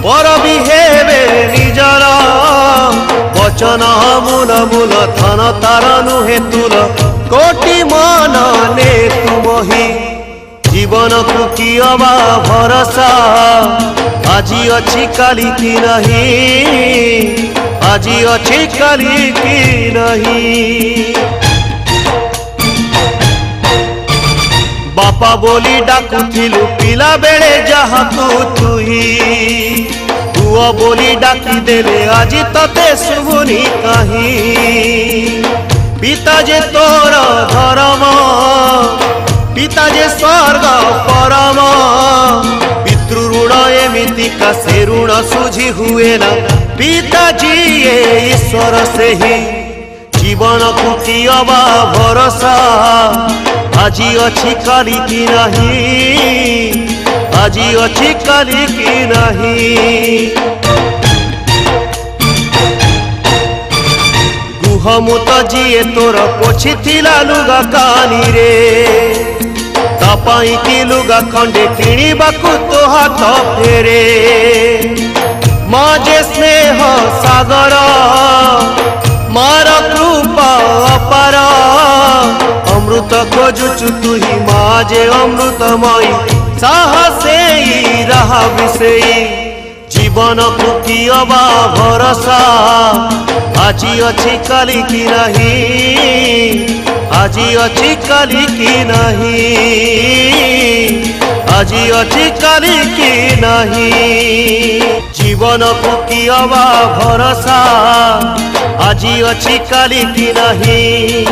बर भी हेबे निजर वचन मूल मूल धन तार नुहे तुल कोटि मन ने तुमहि जीवन को कियबा भरोसा आजी अच्छी काली की नहीं आजी अच्छी काली की नहीं। बापा बोली डाकुथिलु पिला बेले जहा तुही पुओ बोली डाकी देले आजी तते शुभुनी कहीं। पिता जे तोर धर्म पिता जे स्वर्ग परम पितृ ऋण एमितिका से ऋण सुझी हुए ना पिताजी ये ईश्वर से ही जीवन को कियबा भरोसा आजी अच्छी काली की नहीं आजी अच्छी काली की नहीं। गुहमुत जीए तोर पोछि थिला लुगा कानी रे तापाई की लुगा खंडे किणिबाकु तो हाथ फेरे माँ जे स्नेह सागर मार कृपा अपार अमृत खोजुचु तुही माँ जे अमृतमयी साहसे रहा विषयी जीवन को कियबा भरोसा आजी अच्छी काली की नहीं आजी अच्छी काली की नहीं आजी अच्छी काली की नहीं। जीवन को कियबा भरोसा आजी अच्छी काली की नहीं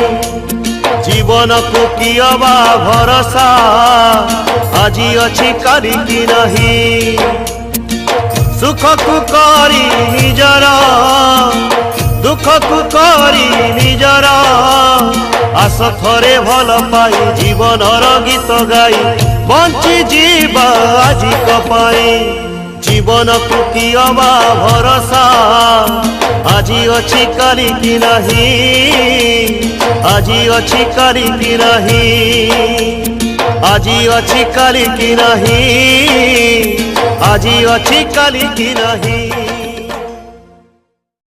जीवन को कियबा भरोसा आजी अच्छी काली की नहीं। सुख को करी निजर दुख को करी निजर आस थरे भल पाई जीवन गीत गाई बंची जीवा आजी कपाई जीवन को कियबा भरोसा आजी अच्छी काली की नहीं आजी अच्छी काली की नहीं आजी अच्छी काली की नहीं आजी अच्छी काली की नहीं।